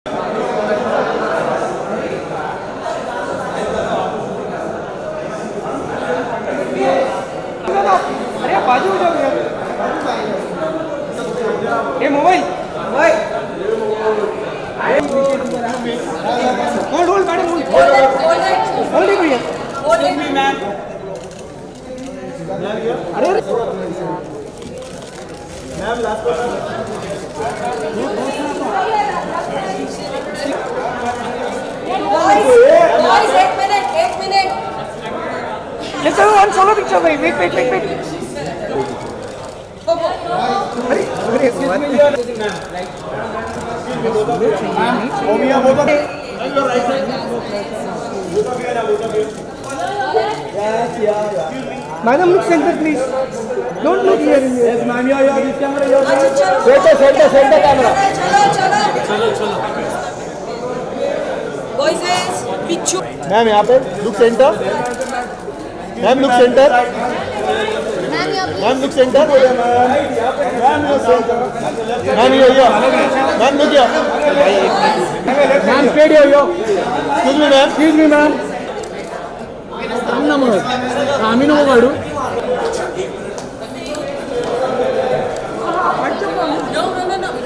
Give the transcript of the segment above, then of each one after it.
अरे बाजू हो जाओ यार। ये मोबाइल होल्ड मैडम होल्ड भैया मैम। अरे मैम लास्ट एक minute Let's have one solo picture, wait. Go. Madam, look center, please. Don't look here. Yes, ma'am. Your this camera. Set the camera. चलो. Voices, picture. मैम यहाँ पे look centre. Ma'am look centre. Ma'am look centre. Ma'am ये ma'am look here. Ma'am, straight here, yo. Excuse me ma'am. आम्ही नको काढू. No.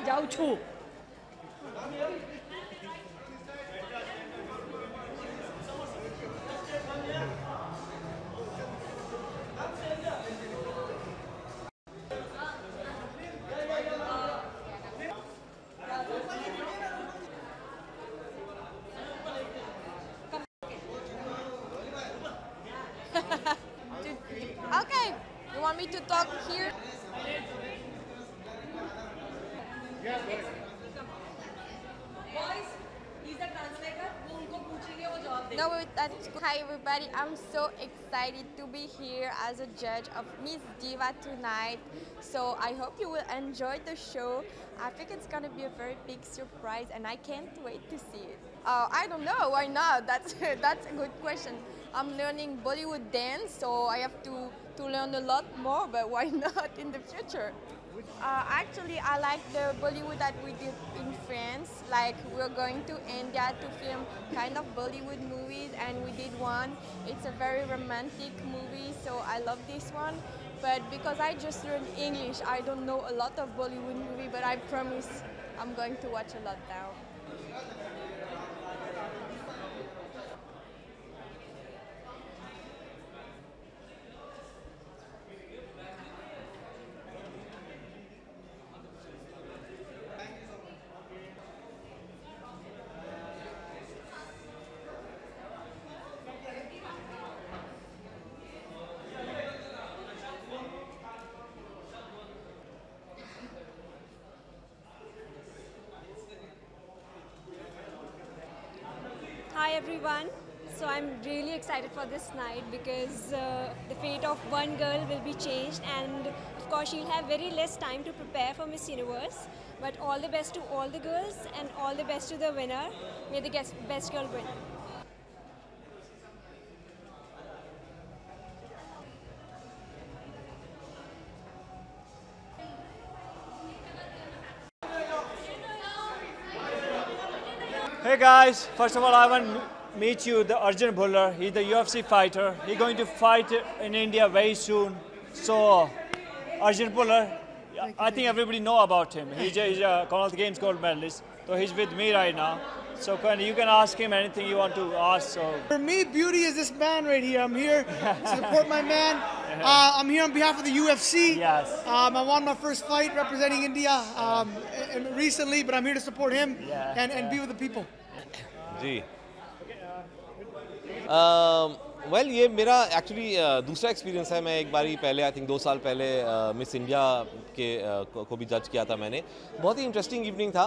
जाऊँ छू Okay, you want me to talk here? No, that's hi everybody. I'm so excited to be here as a judge of Miss Diva tonight. So I hope you will enjoy the show. I think it's gonna be a very big surprise, and I can't wait to see it. I don't know, why not? That's a good question. I'm learning Bollywood dance, so I have to learn a lot more. But why not in the future? Actually, I like the Bollywood that we did in France. Like, we're going to India to film kind of Bollywood movies, and we did one. It's a very romantic movie, so I love this one. But because I just learned English, I don't know a lot of Bollywood movie, but I promise I'm going to watch a lot now. Hi everyone, so I'm really excited for this night because the fate of one girl will be changed, and of course she'll have very less time to prepare for Miss Universe. But all the best to all the girls and all the best to the winner. May the best girl win. Hey guys, first of all I want to meet you, the Arjun Bhullar. He's the UFC fighter. He's going to fight in India very soon. So Arjun Bhullar, I think everybody know about him. He's a Commonwealth Games gold medalist. So he's with me right now. So you can ask him anything you want to ask. So For me, beauty is this man right here. I'm here to support my man. I'm here on behalf of the UFC. Yes. I won my first fight representing India recently, but I'm here to support him and be with the people. जी well ये मेरा actually दूसरा experience है। मैं एक बारी पहले I think 2 साल पहले मिस इंडिया के को भी जज किया था मैंने। बहुत ही इंटरेस्टिंग इवनिंग था।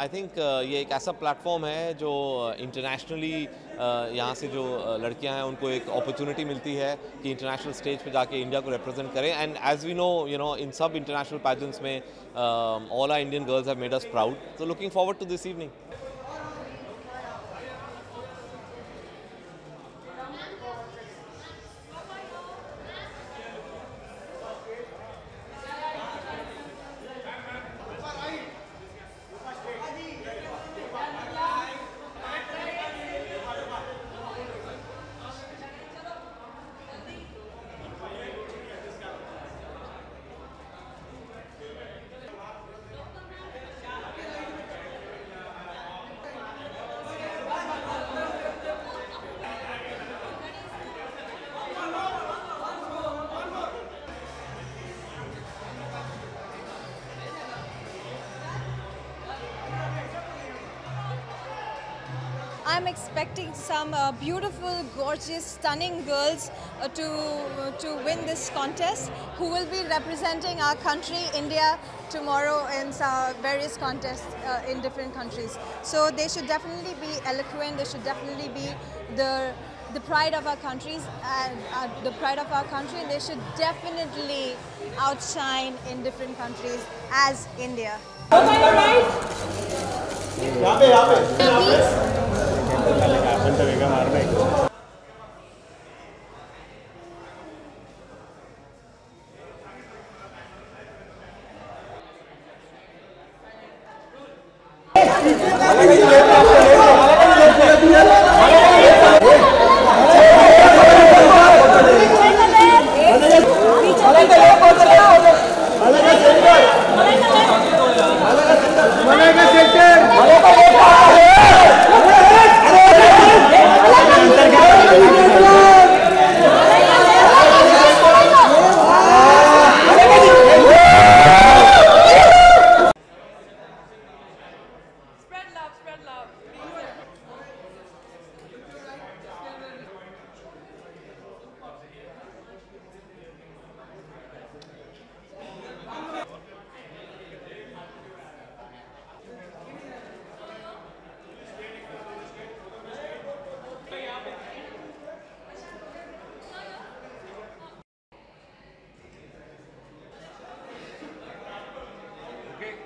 आई थिंक ये एक ऐसा प्लेटफॉर्म है जो इंटरनेशनली यहाँ से जो लड़कियाँ हैं उनको एक अपॉर्चुनिटी मिलती है कि इंटरनेशनल स्टेज पे जाके इंडिया को रिप्रेजेंट करें। And as we know you know in सब इंटरनेशनल पैजेंट्स में all our Indian girls have made us proud. So looking forward to this evening. I'm expecting some beautiful, gorgeous, stunning girls to win this contest, who will be representing our country, India, tomorrow in various contests in different countries. So they should definitely be eloquent. They should definitely be the pride of our countries and the pride of our country. And they should definitely outshine in different countries as India.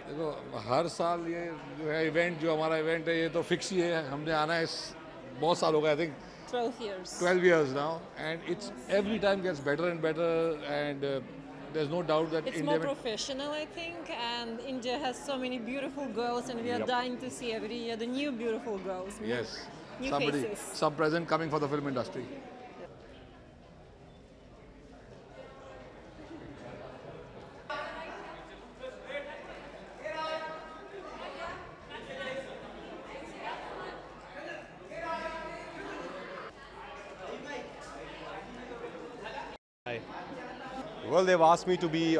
देखो हर साल ये जो है event जो हमारा event है ये तो फिक्स ही है। हमने आना है बहुत साल हो गए, I think 12 years now, and it's every time gets better and better, and there's no doubt that it's India more professional, I think, and India has so many beautiful girls, and we are dying to see every year the new beautiful girls. yes, new faces. some present coming for the film industry. Well, they've asked me to be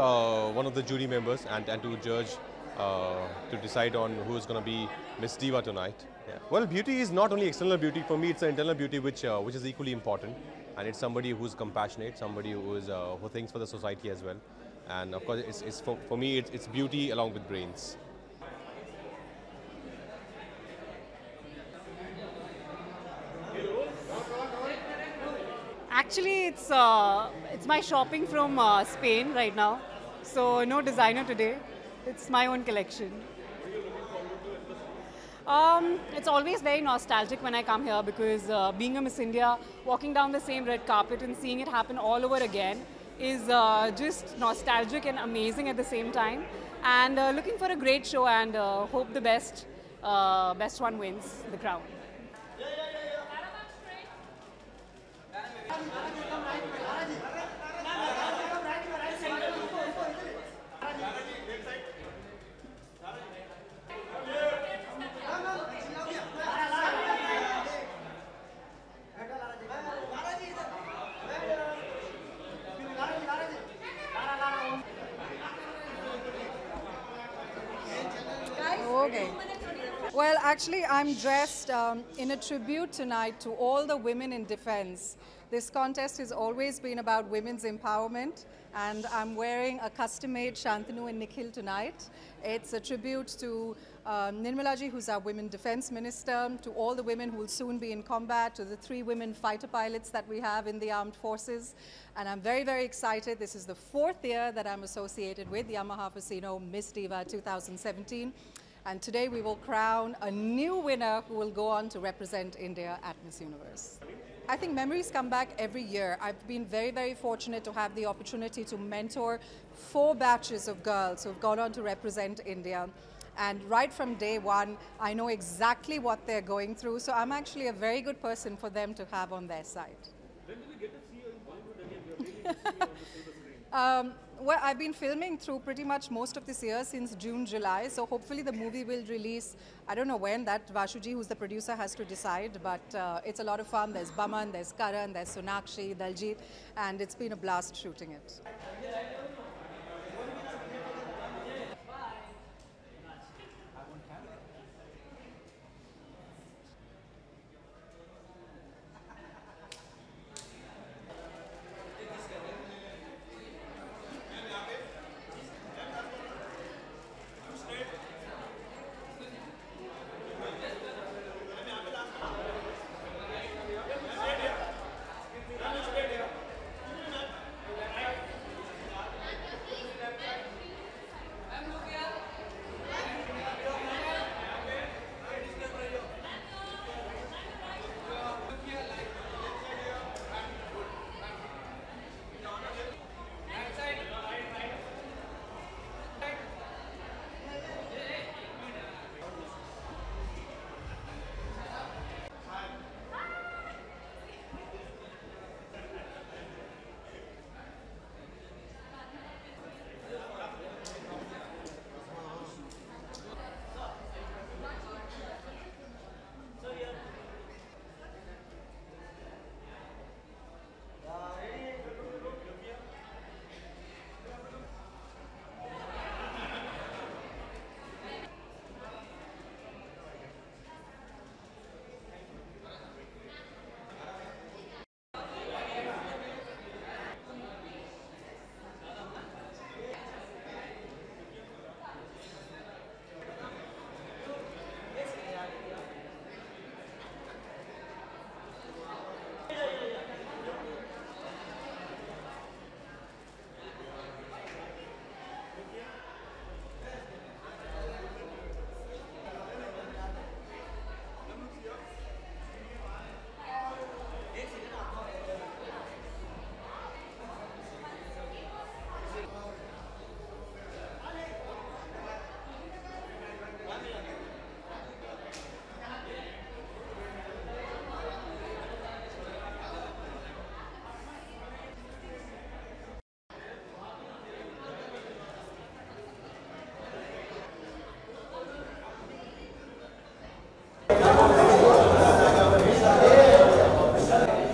one of the jury members and to judge to decide on who is going to be Miss Diva tonight. Yeah. Well, beauty is not only external beauty. For me, it's an internal beauty which is equally important, and it's somebody who's compassionate, somebody who is who thinks for the society as well. And of course, it's for me, it's beauty along with brains. Actually, it's my shopping from Spain right now, so no designer today. It's my own collection. It's always very nostalgic when I come here because being a Miss India, walking down the same red carpet and seeing it happen all over again is just nostalgic and amazing at the same time. And looking for a great show and hope the best one wins the crown. Okay. Well, actually, I'm dressed in a tribute tonight to all the women in defense. This contest has always been about women's empowerment, and I'm wearing a custom-made Shantanu and Nikhil tonight. It's a tribute to Nirmala ji, who's our Women Defense Minister, to all the women who will soon be in combat, to the 3 women fighter pilots that we have in the armed forces. And I'm very, very excited. This is the 4th year that I'm associated with Yamaha Fasino Miss Diva 2017. And today we will crown a new winner who will go on to represent India at Miss Universe. I think memories come back every year. I've been very, very fortunate to have the opportunity to mentor 4 batches of girls who've gone on to represent India. And right from day one, I know exactly what they're going through. So I'm actually a very good person for them to have on their side. When do we get to see you in Bollywood again? We are really missing you on the silver screen. Well, I've been filming through pretty much most of this year, since June, July. So hopefully the movie will release, I don't know when, that Vashuji, who's the producer, has to decide. But it's a lot of fun. There's Baman, there's Karan, there's Sonakshi, Daljit, and it's been a blast shooting it.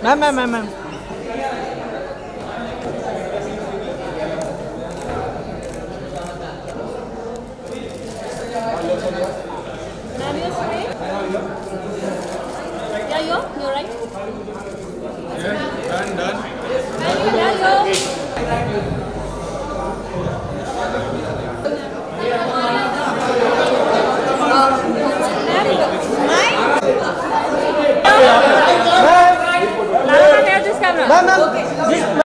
Ma'am. You're right. Yeah, done. Yeah,